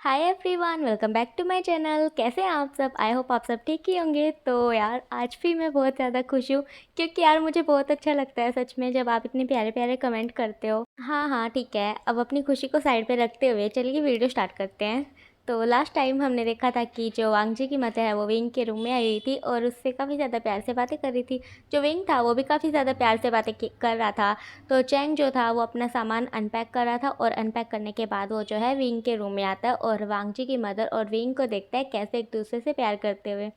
Hi everyone, welcome back to my channel. कैसे हैं आप सब? आई होप आप सब ठीक ही होंगे। तो यार आज भी मैं बहुत ज़्यादा खुश हूँ क्योंकि यार मुझे बहुत अच्छा लगता है सच में जब आप इतने प्यारे प्यारे कमेंट करते हो। हाँ हाँ ठीक है, अब अपनी खुशी को साइड पे रखते हुए चलिए वीडियो स्टार्ट करते हैं। तो लास्ट टाइम हमने देखा था कि जो वांगजी की मदर है वो विंग के रूम में आई हुई थी और उससे काफ़ी ज़्यादा प्यार से बातें कर रही थी। जो विंग था वो भी काफ़ी ज़्यादा प्यार से बातें कर रहा था। तो चैंग जो था वो अपना सामान अनपैक कर रहा था और अनपैक करने के बाद वो जो है विंग के रूम में आता है और वांगजी की मदर और विंग को देखता है कैसे एक दूसरे से प्यार करते हुए।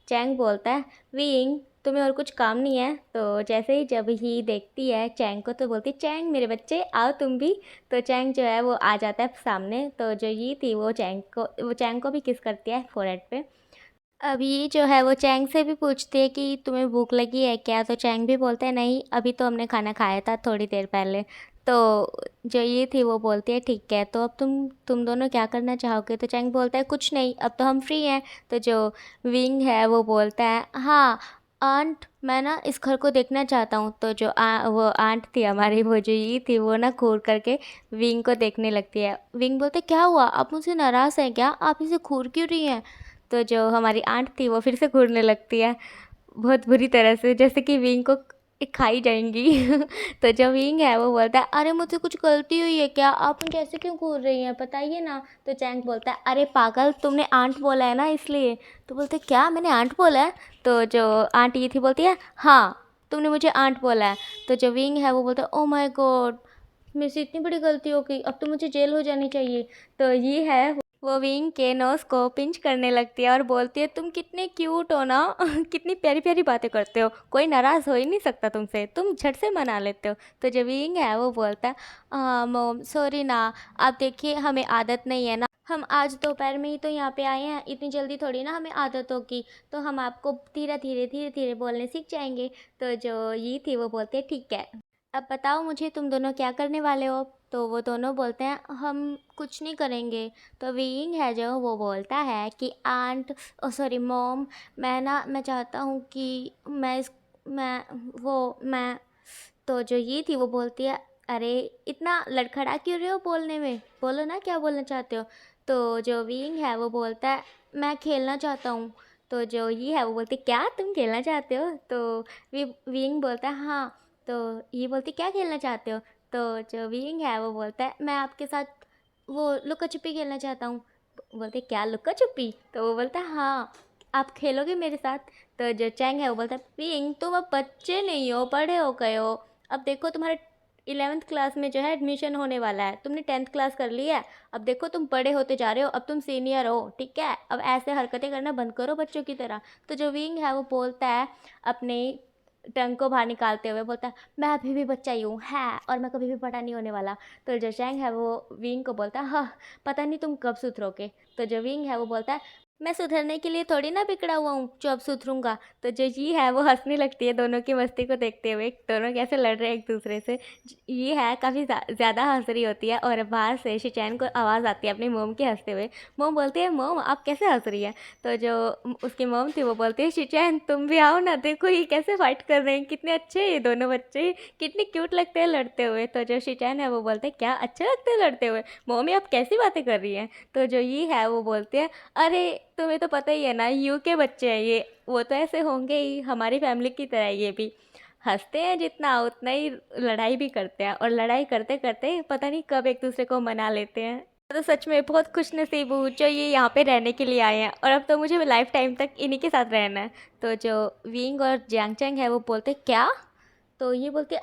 चैंग बोलता है, विंग तुम्हें और कुछ काम नहीं है? तो जैसे ही जब ही देखती है चैंग को तो बोलती है, चैंग मेरे बच्चे आओ तुम भी। तो चैंग जो है वो आ जाता है सामने। तो जो ये थी वो चैंग को भी किस करती है फोरहेड पे। अभी जो है वो चैंग से भी पूछती है कि तुम्हें भूख लगी है क्या? तो चैंग भी बोलते हैं नहीं, अभी तो हमने खाना खाया था थोड़ी देर पहले। तो जो ये थी वो बोलती है ठीक है, तो अब तुम दोनों क्या करना चाहोगे? तो चैंग बोलता है कुछ नहीं, अब तो हम फ्री हैं। तो जो विंग है वो बोलता है, हाँ आंट मैं ना इस घर को देखना चाहता हूँ। तो जो वो आंट थी हमारी, वो जो ये थी वो ना घूर करके विंग को देखने लगती है। विंग बोलते क्या हुआ, आप मुझसे नाराज़ हैं क्या? आप इसे घूर क्यों रही हैं? तो जो हमारी आंट थी वो फिर से घूरने लगती है बहुत बुरी तरह से, जैसे कि विंग को खाई जाएंगी। तो जो विंग है वो बोलता है, अरे मुझसे कुछ गलती हुई है क्या? आप मुझे ऐसे क्यों घूर रही हैं, बताइए ना। तो चैंग बोलता है, अरे पागल तुमने आंट बोला है ना इसलिए। तो बोलते क्या मैंने आंट बोला है? तो जो आंट ये थी बोलती है, हाँ तुमने मुझे आंट बोला है। तो जो विंग है वो बोलता है, ओ माय गॉड मेरे से इतनी बड़ी गलती हो गई, अब तो मुझे जेल हो जानी चाहिए। तो ये है वो विंग के नोज़ को पिंच करने लगती है और बोलती है, तुम कितने क्यूट हो ना। कितनी प्यारी प्यारी बातें करते हो, कोई नाराज़ हो ही नहीं सकता तुमसे, तुम झट से मना लेते हो। तो जो विंग है वो बोलता है, मोम सॉरी ना, आप देखिए हमें आदत नहीं है ना, हम आज दोपहर में ही तो यहाँ पे आए हैं, इतनी जल्दी थोड़ी ना हमें आदत होगी। तो हम आपको धीरे धीरे बोलने सीख जाएंगे। तो जो ये थी वो बोलती है ठीक है, अब बताओ मुझे तुम दोनों क्या करने वाले हो? तो वो दोनों बोलते हैं हम कुछ नहीं करेंगे। तो वीइंग है जो वो बोलता है कि आंट ओ सॉरी मॉम, मैं चाहता हूँ कि मैं मैं तो जो ये थी वो बोलती है, अरे इतना लड़खड़ा क्यों रहे हो बोलने में, बोलो ना क्या बोलना चाहते हो। तो जो वीइंग है वो बोलता है, मैं खेलना चाहता हूँ। तो जो ये है वो बोलती है, क्या तुम खेलना चाहते हो? तो वीइंग बोलता है हाँ। तो ये बोलती क्या खेलना चाहते हो? तो जो वीइंग है वो बोलता है, मैं आपके साथ वो लुका छुपी खेलना चाहता हूँ। बोलते क्या लुका छुपी? तो वो बोलता है हाँ, आप खेलोगे मेरे साथ? तो जो चैंग है वो बोलता है, वीइंग तुम अब बच्चे नहीं हो, बड़े हो गए हो। अब देखो तुम्हारे 11th क्लास में जो है एडमिशन होने वाला है, तुमने 10th क्लास कर ली है। अब देखो तुम बड़े होते जा रहे हो, अब तुम सीनियर हो, ठीक है? अब ऐसे हरकतें करना बंद करो बच्चों की तरह। तो जो विंग है वो बोलता है अपने टंग को बाहर निकालते हुए, बोलता है मैं अभी भी बच्चा ही हूँ है और मैं कभी भी बड़ा नहीं होने वाला। तो जो चैंग है वो विंग को बोलता है, हाँ पता नहीं तुम कब सुधरोगे। तो जो विंग है वो बोलता है, मैं सुधरने के लिए थोड़ी ना बिगड़ा हुआ हूँ जो अब सुधरूंगा। तो जो ये है वो हंसने लगती है दोनों की मस्ती को देखते हुए, दोनों कैसे लड़ रहे हैं एक दूसरे से। ये है काफ़ी ज़्यादा हंस रही होती है और बाहर से शिचैन को आवाज़ आती है अपनी मोम के हंसते हुए। मोम बोलती है, मोम आप कैसे हंस रही है? तो जो उसकी मोम थी वो बोलती है, शिचैन तुम भी आओ ना, देखो ये कैसे फाइट कर रहे हैं, कितने अच्छे हैं ये दोनों बच्चे, कितने क्यूट लगते हैं लड़ते हुए। तो जो शिचैन है वो बोलते हैं, क्या अच्छे लगते हैं लड़ते हुए? मोमी आप कैसी बातें कर रही हैं? तो जो ये है वो बोलते हैं, अरे तुम्हें तो पता ही है ना, यू के बच्चे हैं ये, वो तो ऐसे होंगे ही, हमारी फैमिली की तरह ये भी हंसते हैं जितना उतना ही लड़ाई भी करते हैं और लड़ाई करते करते पता नहीं कब एक दूसरे को मना लेते हैं। तो सच में बहुत खुश नसीब हूँ जो ये यहाँ पे रहने के लिए आए हैं और अब तो मुझे लाइफ टाइम तक इन्हीं के साथ रहना है। तो जो विंग और जियांग चैंग है वो बोलते क्या? तो ये बोलते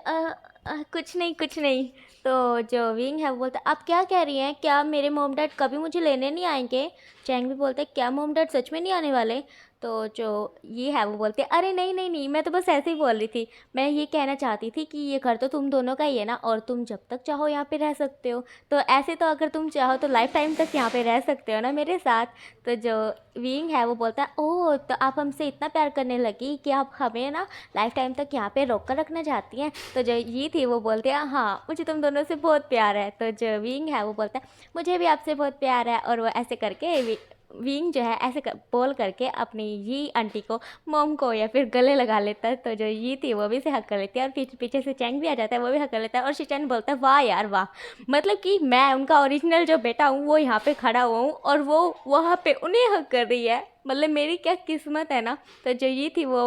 कुछ नहीं कुछ नहीं। तो जो विंग है वो बोलता आप क्या कह रही हैं, क्या मेरे मॉम डैड कभी मुझे लेने नहीं आएंगे? चैंग भी बोलते क्या मॉम डैड सच में नहीं आने वाले? तो जो ये है वो बोलते अरे नहीं नहीं नहीं, मैं तो बस ऐसे ही बोल रही थी, मैं ये कहना चाहती थी कि ये घर तो तुम दोनों का ही है ना और तुम जब तक चाहो यहाँ पे रह सकते हो। तो ऐसे तो अगर तुम चाहो तो लाइफ टाइम तक यहाँ पे रह सकते हो ना मेरे साथ। तो जो विंग है वो बोलता है, ओह तो आप हमसे इतना प्यार करने लगी कि आप हमें ना लाइफ टाइम तक यहाँ पे रोक कर रखना चाहती हैं। तो जो ये थी वो बोलते हैं, हाँ मुझे तुम दोनों से बहुत प्यार है। तो जो विंग है वो बोलता है मुझे भी आपसे बहुत प्यार है और वो ऐसे करके विंग जो है ऐसे बोल करके अपनी ये आंटी को, मॉम को या फिर गले लगा लेता है। तो जो ये थी वो भी से हक कर लेती है और पीछे से चैंग भी आ जाता है, वो भी हक कर लेता है। और शिचैन बोलता है वाह यार वाह, मतलब कि मैं उनका ओरिजिनल जो बेटा हूँ वो यहाँ पे खड़ा हुआ हूँ और वो वहाँ पे उन्हें हक कर रही है, मतलब मेरी क्या किस्मत है ना। तो जो ये थी वो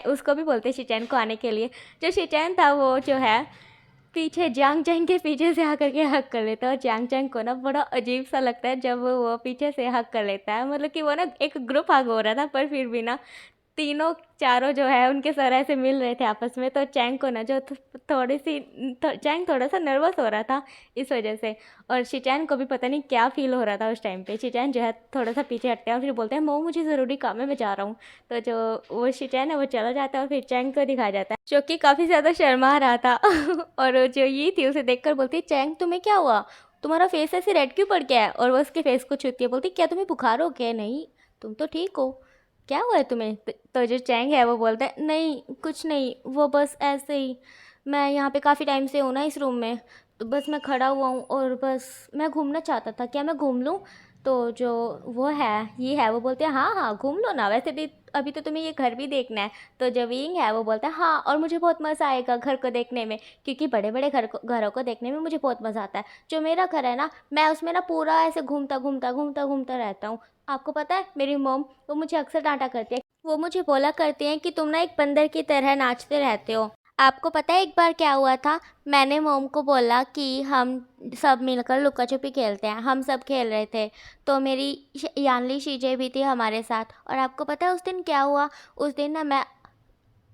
उसको भी बोलते शिचैन को आने के लिए। जो शिचैन था वो जो है पीछे जियांग चैंग के पीछे से आकर के हक कर लेता है। और जियांग चैंग को ना बड़ा अजीब सा लगता है जब वो पीछे से हक कर लेता है, मतलब कि वो ना एक ग्रुप हग हो रहा था पर फिर भी ना तीनों चारों जो है उनके सर ऐसे मिल रहे थे आपस में। तो चैंग को ना जो थोड़ी सी चैंग थोड़ा सा नर्वस हो रहा था इस वजह से। और शिचैन को भी पता नहीं क्या फील हो रहा था उस टाइम पे। शिचैन जो है थोड़ा सा पीछे हटते हैं और फिर बोलते हैं मो मुझे ज़रूरी काम है मैं जा रहा हूँ। तो जो वो शिचैन है वो चला जाता है और फिर चैंग को दिखाया जाता है जो कि काफ़ी ज़्यादा शर्मा रहा था। और जो ये थी उसे देखकर बोलती है चैंग तुम्हें क्या हुआ, तुम्हारा फेस ऐसे रेड क्यों पड़ गया है। और वो उसके फेस को छूती है, बोलती क्या तुम्हें बुखार हो गया, नहीं तुम तो ठीक हो, क्या हुआ है तुम्हें। तो जो चैंग है वो बोलता है नहीं कुछ नहीं, वो बस ऐसे ही, मैं यहाँ पे काफ़ी टाइम से हूँ ना इस रूम में, तो बस मैं खड़ा हुआ हूँ और बस मैं घूमना चाहता था, क्या मैं घूम लूँ। तो जो वो है ये है वो बोलते हैं हाँ हाँ घूम लो ना, वैसे भी अभी तो तुम्हें ये घर भी देखना है। तो जो विंग है वो बोलता है हाँ और मुझे बहुत मज़ा आएगा घर को देखने में, क्योंकि बड़े बड़े घरों को देखने में मुझे बहुत मज़ा आता है। जो मेरा घर है ना मैं उसमें ना पूरा ऐसे घूमता घूमता घूमता घूमता रहता हूँ। आपको पता है मेरी मॉम वो मुझे अक्सर डांटा करती है, वो मुझे बोला करती हैं कि तुम ना एक बंदर की तरह नाचते रहते हो। आपको पता है एक बार क्या हुआ था, मैंने मॉम को बोला कि हम सब मिलकर लुका छुपी खेलते हैं, हम सब खेल रहे थे। तो मेरी यानली शीजे भी थी हमारे साथ। और आपको पता है उस दिन क्या हुआ, उस दिन ना मैं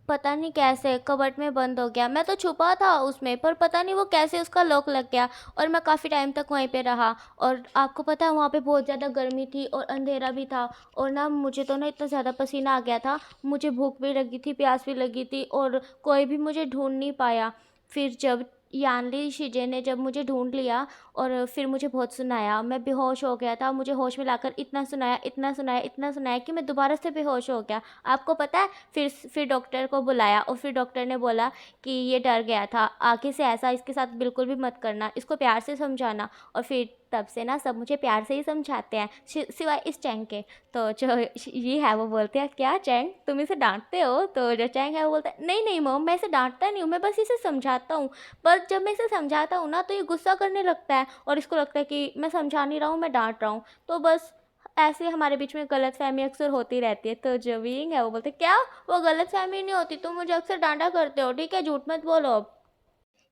पता नहीं कैसे कबर्ड में बंद हो गया, मैं तो छुपा था उसमें पर पता नहीं वो कैसे उसका लॉक लग गया और मैं काफ़ी टाइम तक वहीं पे रहा। और आपको पता है वहाँ पे बहुत ज़्यादा गर्मी थी और अंधेरा भी था और ना मुझे तो ना इतना ज़्यादा पसीना आ गया था, मुझे भूख भी लगी थी प्यास भी लगी थी और कोई भी मुझे ढूंढ नहीं पाया। फिर जब यानली शिजे ने जब मुझे ढूंढ लिया और फिर मुझे बहुत सुनाया, मैं बेहोश हो गया था, मुझे होश में लाकर इतना सुनाया इतना सुनाया इतना सुनाया कि मैं दोबारा से बेहोश हो गया। आपको पता है फिर डॉक्टर को बुलाया और फिर डॉक्टर ने बोला कि ये डर गया था, आगे से ऐसा इसके साथ बिल्कुल भी मत करना, इसको प्यार से समझाना। और फिर तब से ना सब मुझे प्यार से ही समझाते हैं सिवाय इस चैंग के। तो जो ये है वो बोलते हैं क्या चैंग तुम इसे डांटते हो। तो जो चैंग है वो बोलता है नहीं नहीं मॉम मैं इसे डांटता नहीं हूँ, मैं बस इसे समझाता हूँ। पर जब मैं इसे समझाता हूँ ना तो ये गुस्सा करने लगता है और इसको लगता है कि मैं समझा नहीं रहा हूँ मैं डांट रहा हूँ। तो बस ऐसे हमारे बीच में गलतफहमी अक्सर होती रहती है। तो जो विंग है वो बोलते क्या, वो गलतफहमी नहीं होती, तुम मुझे अक्सर डांटा करते हो, ठीक है झूठ मत बोलो अब।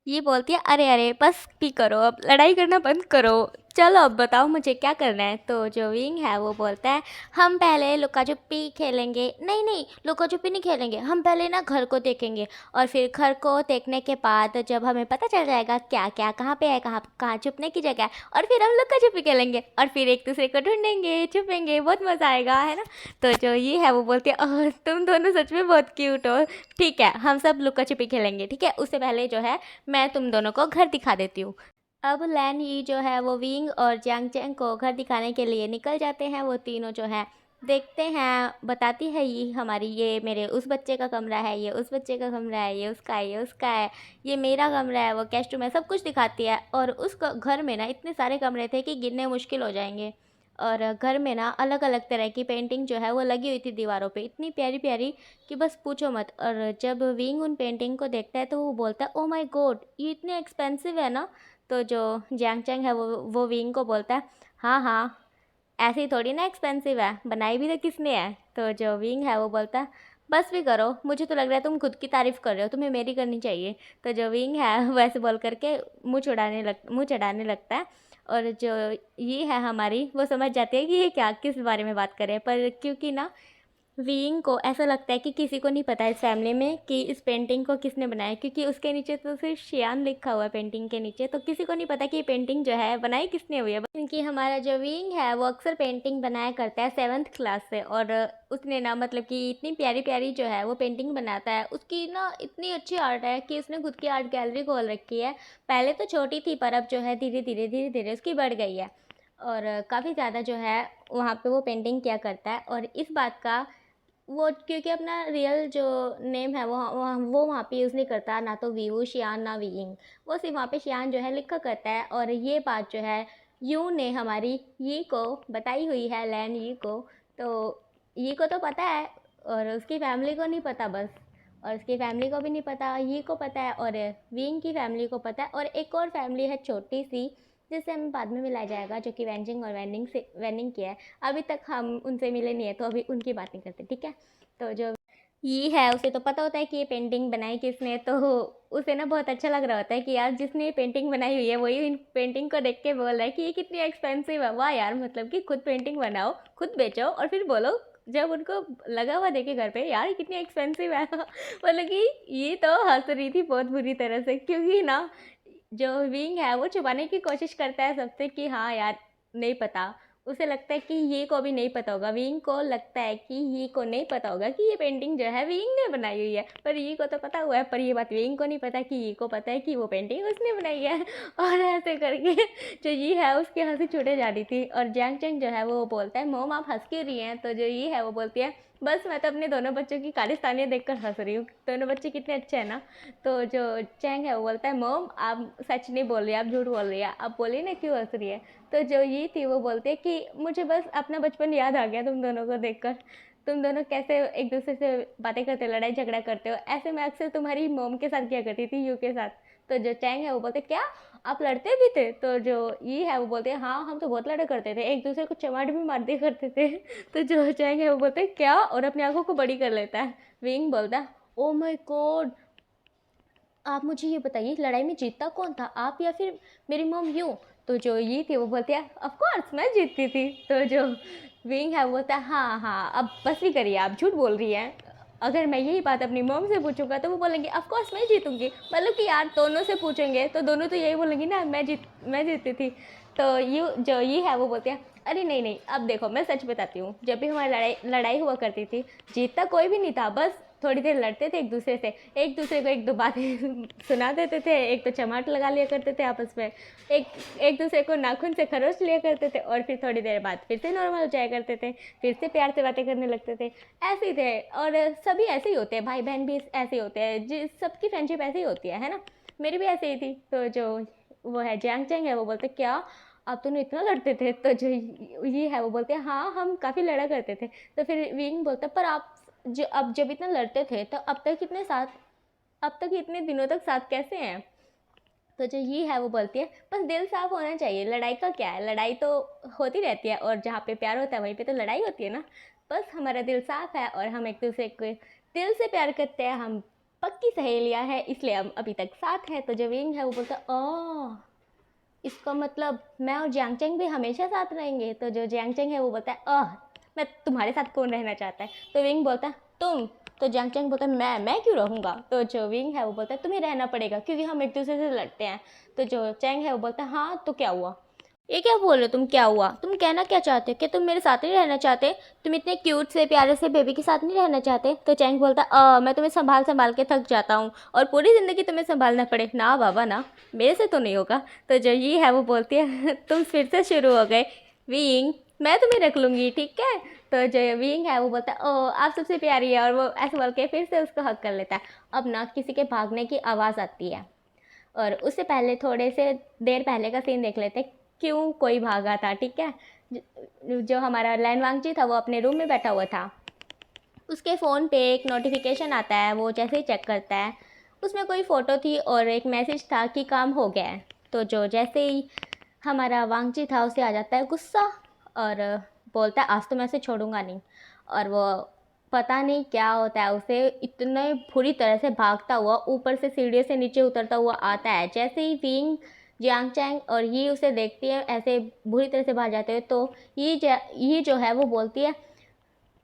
ये बोलती है अरे अरे बस भी करो अब लड़ाई करना बंद करो, चलो अब बताओ मुझे क्या करना है। तो जो विंग है वो बोलता है हम पहले लुका छुपी खेलेंगे, नहीं नहीं लुका छुपी नहीं खेलेंगे, हम पहले ना घर को देखेंगे और फिर घर को देखने के बाद जब हमें पता चल जाएगा क्या क्या कहाँ पे है कहाँ कहाँ छुपने की जगह है और फिर हम लुका छुपी खेलेंगे और फिर एक दूसरे को ढूंढेंगे छुपेंगे, बहुत मज़ा आएगा है ना। तो जो ये है वो बोलती है "ओह, तुम दोनों सच में बहुत क्यूट हो, ठीक है हम सब लुका छुपी खेलेंगे, ठीक है उससे पहले जो है मैं तुम दोनों को घर दिखा देती हूँ। अब लैन ही जो है वो विंग और जियांग चैंग को घर दिखाने के लिए निकल जाते हैं। वो तीनों जो है देखते हैं, बताती है ये हमारी, ये मेरे उस बच्चे का कमरा है, ये उस बच्चे का कमरा है, ये उसका है, ये उसका है, ये मेरा कमरा है, वो गेस्ट रूम है, सब कुछ दिखाती है। और उस घर में ना इतने सारे कमरे थे कि गिनने मुश्किल हो जाएंगे। और घर में ना अलग अलग तरह की पेंटिंग जो है वो लगी हुई थी दीवारों पे, इतनी प्यारी प्यारी कि बस पूछो मत। और जब विंग उन पेंटिंग को देखता है तो वो बोलता है ओ माय गॉड ये इतने एक्सपेंसिव है ना। तो जो जियांग चैंग है वो विंग को बोलता है हाँ हाँ ऐसे ही थोड़ी ना एक्सपेंसिव है, बनाई भी तो किसने है। तो जो विंग है वो बोलता है बस भी करो, मुझे तो लग रहा है तुम खुद की तारीफ़ कर रहे हो, तुम्हें मेरी करनी चाहिए। तो जो विंग है वैसे बोल करके मुँह चढ़ाने लगता है। और जो ये है हमारी वो समझ जाती है कि ये क्या किस बारे में बात कर रहे हैं। पर क्योंकि ना वीइंग को ऐसा लगता है कि किसी को नहीं पता इस फैमिली में कि इस पेंटिंग को किसने बनाया, क्योंकि उसके नीचे तो सिर्फ शियान लिखा हुआ है पेंटिंग के नीचे, तो किसी को नहीं पता कि ये पेंटिंग जो है बनाई किसने हुई है। क्योंकि हमारा जो वीइंग है वो अक्सर पेंटिंग बनाया करता है 7th क्लास से। और उसने ना मतलब कि इतनी प्यारी प्यारी जो है वो पेंटिंग बनाता है, उसकी ना इतनी अच्छी आर्ट है कि उसने खुद की आर्ट गैलरी खोल रखी है। पहले तो छोटी थी पर अब जो है धीरे धीरे उसकी बढ़ गई है। और काफ़ी ज़्यादा जो है वहाँ पे वो पेंटिंग किया करता है। और इस बात का वो क्योंकि अपना रियल जो नेम है वो वहाँ पे यूज़ नहीं करता, ना तो वीवू शियान ना वीइंग, वो सिर्फ वहाँ पे शियान जो है लिखा करता है। और ये बात जो है यू ने हमारी ये को बताई हुई है, लैन ये को। तो ये को तो पता है और उसकी फैमिली को नहीं पता बस, और उसकी फैमिली को भी नहीं पता, ये को पता है और विंग की फैमिली को पता है, और एक और फैमिली है छोटी सी जिससे हमें बाद में मिलाया जाएगा, जो कि वेंजिंग और वेनिंग की है। अभी तक हम उनसे मिले नहीं है तो अभी उनकी बात नहीं करते, ठीक है। तो जो ये है उसे तो पता होता है कि ये पेंटिंग बनाई किसने, तो उसे ना बहुत अच्छा लग रहा होता है कि यार जिसने ये पेंटिंग बनाई हुई है वही इन पेंटिंग को देख के बोल रहा है कि ये कितनी एक्सपेंसिव है। वाह यार, मतलब कि खुद पेंटिंग बनाओ, खुद बेचो और फिर बोलो जब उनको लगा हुआ देखे घर पे, यार ये कितनी एक्सपेंसिव है। मतलब कि ये तो हंस रही थी बहुत बुरी तरह से, क्योंकि ना जो विंग है वो छुपाने की कोशिश करता है सबसे कि हाँ यार नहीं पता। उसे लगता है कि ये को भी नहीं पता होगा, विंग को लगता है कि ये को नहीं पता होगा कि ये पेंटिंग जो है विंग ने बनाई हुई है, पर ये को तो पता हुआ है, पर ये बात विंग को नहीं पता कि ये को पता है कि वो पेंटिंग उसने बनाई है। और ऐसे करके जो ये है उसकी हंसी छूटे जा रही थी, और जैंग चैंग जो है वो बोलता है मोम आप हंस क्यों रही हैं। तो जो ये है वो बोलती है बस मैं तो अपने दोनों बच्चों की खालिस्तानियत देखकर हंस रही हूँ, दोनों बच्चे कितने अच्छे हैं ना। तो जो चैंग है वो बोलता है मोम आप सच नहीं बोल रही, आप झूठ बोल रही है, आप बोलिए ना क्यों हंस रही है। तो जो ये थी वो बोलते कि मुझे बस अपना बचपन याद आ गया तुम दोनों को देखकर, तुम दोनों कैसे एक दूसरे से बातें करते हो, लड़ाई झगड़ा करते हो, ऐसे मैं अक्सर तुम्हारी मोम के साथ किया करती थी, यू के साथ। तो जो चैंग है वो बोलते क्या आप लड़ते भी थे। तो जो ये है वो बोलते हैं हाँ हम तो बहुत लड़ा करते थे, एक दूसरे को चमाट भी मार दिया करते थे। तो जो चैंग है वो बोलते हैं क्या, और अपनी आंखों को बड़ी कर लेता है। विंग बोलता है ओ माय गॉड, आप मुझे ये बताइए लड़ाई में जीतता कौन था, आप या फिर मेरी मॉम यू। तो जो ये थी वो बोलती है ऑफ कोर्स मैं जीतती थी। तो जो विंग है वो बोलता है हाँ हाँ अब बस भी करिए, आप झूठ बोल रही हैं, अगर मैं यही बात अपनी मॉम से पूछूंगा तो वो बोलेंगे ऑफ कोर्स मैं जीतूंगी। मतलब कि यार दोनों से पूछेंगे तो दोनों तो यही बोलेंगी ना मैं जीतती थी। तो यू जो ये है वो बोलती है अरे नहीं नहीं अब देखो मैं सच बताती हूँ, जब भी हमारी लड़ाई लड़ाई हुआ करती थी जीतता कोई भी नहीं था, बस थोड़ी देर लड़ते थे एक दूसरे से, एक दूसरे को एक दो बातें सुना देते थे, एक तो चमाट लगा लिया करते थे आपस में, एक एक दूसरे को नाखून से खरोच लिया करते थे, और फिर थोड़ी देर बाद फिर से नॉर्मल हो जाया करते थे, फिर से प्यार से बातें करने लगते थे। ऐसे ही थे, और सभी ऐसे ही होते हैं, भाई बहन भी ऐसे ही होते हैं, जिस सबकी फ्रेंडशिप ऐसे ही होती है ना। मेरी भी ऐसे ही थी। तो जो वो है जैंग चैंग है वो बोलते क्या आप दोनों इतना लड़ते थे। तो जो ये है वो बोलते हैं हाँ हम काफ़ी लड़ा करते थे। तो फिर विंग बोलता पर आप जो अब जब इतना लड़ते थे तो अब तक इतने दिनों तक साथ कैसे हैं। तो जो ये है वो बोलती है बस दिल साफ होना चाहिए, लड़ाई का क्या है, लड़ाई तो होती रहती है और जहाँ पे प्यार होता है वहीं पे तो लड़ाई होती है ना। बस हमारा दिल साफ है और हम एक दूसरे को दिल से प्यार करते हैं, हम पक्की सहेलियाँ हैं इसलिए हम अभी तक साथ हैं। तो जो विंग है वो बोलता है ओह इसका मतलब मैं और जियांगचैंग भी हमेशा साथ रहेंगे। तो जो जियांगचैंग है वो बोलता है मैं तुम्हारे साथ कौन रहना चाहता है। तो विंग बोलता है तुम। तो जियांगचैंग बोलता है मैं क्यों रहूँगा। तो जो विंग है वो बोलता है तुम्हें रहना पड़ेगा क्योंकि हम एक दूसरे से लड़ते हैं। तो जो चैंग है वो बोलता है हाँ तो क्या हुआ, ये क्या बोल रहे हो तुम, क्या हुआ, तुम कहना क्या चाहते हो, क्या तुम मेरे साथ नहीं रहना चाहते, तुम इतने क्यूट से प्यारे से बेबी के साथ नहीं रहना चाहते। तो चैंग बोलता मैं तुम्हें संभाल संभाल के थक जाता हूँ और पूरी ज़िंदगी तुम्हें संभालना पड़े, ना बाबा ना, मेरे से तो नहीं होगा। तो जो ये है वो बोलती है तुम फिर से शुरू हो गए विंग, मैं तुम्हें रख लूँगी ठीक है। तो जो विंग है वो बोलता है आप सबसे प्यारी है, और वो ऐसे बोल के फिर से उसको हक कर लेता है। अब ना किसी के भागने की आवाज़ आती है, और उससे पहले थोड़े से देर पहले का सीन देख लेते क्यों कोई भागा था, ठीक है। जो हमारा लैन वांगची था वो अपने रूम में बैठा हुआ था, उसके फ़ोन पे एक नोटिफिकेशन आता है, वो जैसे ही चेक करता है उसमें कोई फ़ोटो थी और एक मैसेज था कि काम हो गया है। तो जो जैसे ही हमारा वांगची था उसे आ जाता है गुस्सा और बोलता है आज तो मैं उसे छोड़ूंगा नहीं। और वो पता नहीं क्या होता है, उसे इतने बुरी तरह से भागता हुआ ऊपर से सीढ़ियों से नीचे उतरता हुआ आता है। जैसे ही विंग जियांग चैंग और ये उसे देखती है ऐसे बुरी तरह से भाग जाते हुए, तो ये जो है वो बोलती है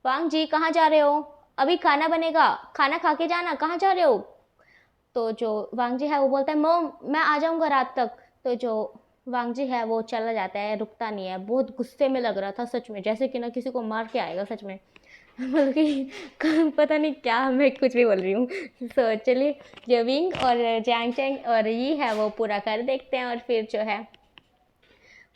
वांग जी कहाँ जा रहे हो, अभी खाना बनेगा, खाना खा के जाना, कहाँ जा रहे हो। तो जो वांग जी है वो बोलता है मोम मैं आ जाऊँगा रात तक। तो जो वांग जी है वो चला जाता है, रुकता नहीं है, बहुत गुस्से में लग रहा था सच में, जैसे कि ना किसी को मार के आएगा सच में। मतलब कि पता नहीं क्या मैं कुछ भी बोल रही हूँ। सो चलिए जो विंग और जैंग चैंग और ये है वो पूरा कर देखते हैं, और फिर जो है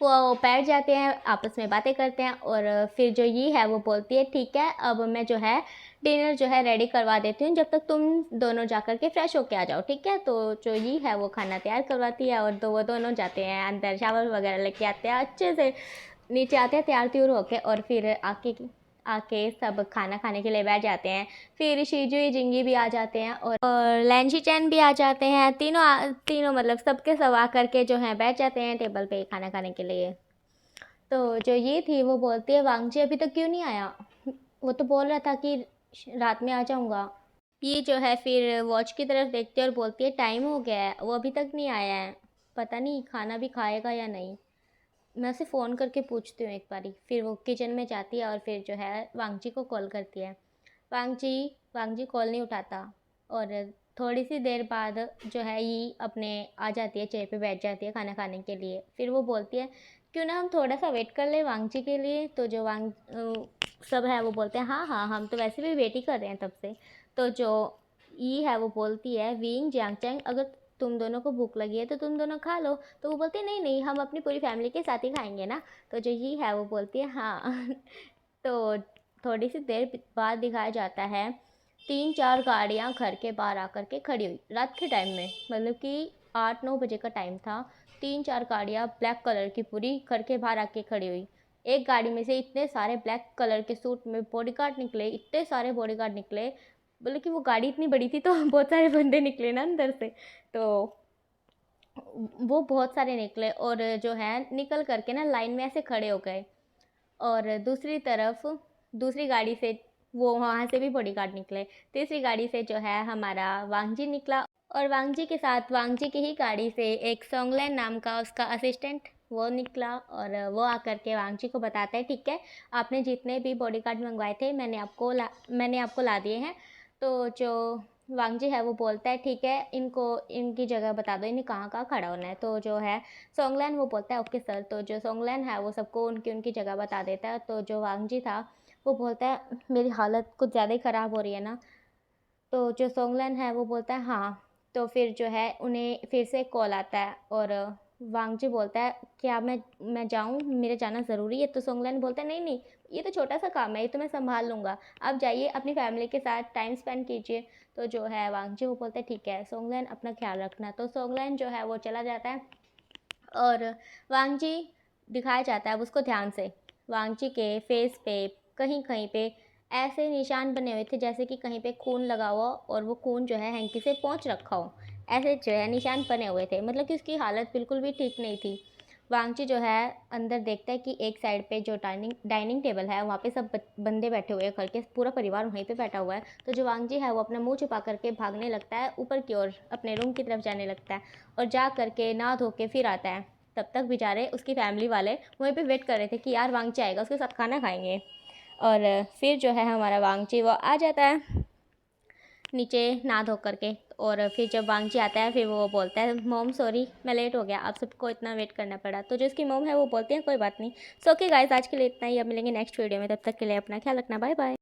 वो बैठ जाते हैं, आपस में बातें करते हैं और फिर जो ये है वो बोलती है ठीक है अब मैं जो है डिनर जो है रेडी करवा देती हूँ, जब तक तुम दोनों जा कर के फ्रेश होके आ जाओ, ठीक है। तो जो ये है वो खाना तैयार करवाती है और वो दोनों जाते हैं अंदर, शावर वगैरह लेके आते हैं, अच्छे से नीचे आते हैं तैयार त्यूर होके और फिर आके आके सब खाना खाने के लिए बैठ जाते हैं। फिर शिजुई जिंगी भी आ जाते हैं और लैंशी चैन भी आ जाते हैं। तीनों मतलब सबके सब आ करके जो है बैठ जाते हैं टेबल पे खाना खाने के लिए। तो जो ये थी वो बोलती है वांगजी अभी तक क्यों नहीं आया, वो तो बोल रहा था कि रात में आ जाऊँगा। ये जो है फिर वॉच की तरफ देखती है और बोलती है टाइम हो गया है, वो अभी तक नहीं आया है, पता नहीं खाना भी खाएगा या नहीं, मैं उसे फ़ोन करके पूछती हूँ एक बारी। फिर वो किचन में जाती है और फिर जो है वांगजी को कॉल करती है। वांगजी वांगजी कॉल नहीं उठाता और थोड़ी सी देर बाद जो है ये अपने आ जाती है, चेयर पे बैठ जाती है खाना खाने के लिए। फिर वो बोलती है क्यों ना हम थोड़ा सा वेट कर ले वांगजी के लिए। तो जो सब है वो बोलते हैं हाँ हाँ हम तो वैसे भी वेट ही कर रहे हैं तब से। तो जो ई है वो बोलती है विंग जियांगचैंग अगर तुम दोनों को भूख लगी है तो तुम दोनों खा लो। तो वो बोलते हैं नहीं नहीं हम अपनी पूरी फैमिली के साथ ही खाएंगे ना। तो जो ये है वो बोलती है हाँ तो थोड़ी सी देर बाद दिखाया जाता है 3-4 गाड़ियाँ घर के बाहर आकर के खड़ी हुई रात के टाइम में, मतलब कि 8-9 बजे का टाइम था। 3-4 गाड़ियाँ ब्लैक कलर की पूरी घर के बाहर आके खड़ी हुई। एक गाड़ी में से इतने सारे ब्लैक कलर के सूट में बॉडीगार्ड निकले, इतने सारे बॉडीगार्ड निकले, बोले कि वो गाड़ी इतनी बड़ी थी तो बहुत सारे बंदे निकले ना अंदर से। तो वो बहुत सारे निकले और जो है निकल करके ना लाइन में ऐसे खड़े हो गए। और दूसरी तरफ दूसरी गाड़ी से वो वहाँ से भी बॉडीगार्ड निकले। तीसरी गाड़ी से जो है हमारा वांगजी निकला और वांगजी के साथ वांगजी की ही गाड़ी से एक सोंगलैन नाम का उसका असिस्टेंट वो निकला और वो आकर के वांगजी को बताता है ठीक है आपने जितने भी बॉडीगार्ड मंगवाए थे मैंने आपको ला दिए हैं। तो जो वांगजी है वो बोलता है ठीक है इनको इनकी जगह बता दो, इन्हें कहाँ कहाँ खड़ा होना है। तो जो है सोंगलैन वो बोलता है ओके सर। तो जो सोंगलैन है वो सबको उनकी उनकी जगह बता देता है। तो जो वांगजी था वो बोलता है मेरी हालत कुछ ज़्यादा ही ख़राब हो रही है ना। तो जो सोंगलैन है वो बोलता है हाँ। तो फिर जो है उन्हें फिर से कॉल आता है और वांगजी बोलता है क्या मैं जाऊँ, मेरे जाना ज़रूरी है। तो सोंगलैन बोलता है नहीं नहीं ये तो छोटा सा काम है, ये तो मैं संभाल लूँगा, आप जाइए अपनी फैमिली के साथ टाइम स्पेंड कीजिए। तो जो है वांगजी वो बोलता है ठीक है सोंगलैन अपना ख्याल रखना। तो सोंगलैन जो है वो चला जाता है और वांगजी दिखाया जाता है अब उसको ध्यान से। वांगजी के फेस पे कहीं कहीं पे ऐसे निशान बने हुए थे जैसे कि कहीं पे खून लगा हुआ और वो खून जो है हैंकी से पोंछ रखा हो, ऐसे जो है निशान बने हुए थे, मतलब कि उसकी हालत बिल्कुल भी ठीक नहीं थी। वांगची जो है अंदर देखता है कि एक साइड पे जो डाइनिंग टेबल है वहाँ पे सब बंदे बैठे हुए हैं, घर के पूरा परिवार वहीं पे बैठा हुआ है। तो जो वांगजी है वो अपना मुंह छुपा करके भागने लगता है ऊपर की ओर, अपने रूम की तरफ जाने लगता है और जा करके नहा धो के फिर आता है। तब तक बेचारे उसकी फैमिली वाले वहीं पे वेट कर रहे थे कि यार वांगची आएगा उसके साथ खाना खाएंगे। और फिर जो है हमारा वांगची वो आ जाता है नीचे नहा धो करके। और फिर जब वांगची आता है फिर वो बोलता है मॉम सॉरी मैं लेट हो गया, आप सबको इतना वेट करना पड़ा। तो जो उसकी मॉम है वो बोलती है कोई बात नहीं। सो ओके गाइस आज के लिए इतना ही, अब मिलेंगे नेक्स्ट वीडियो में, तब तक के लिए अपना ख्याल रखना, बाय बाय।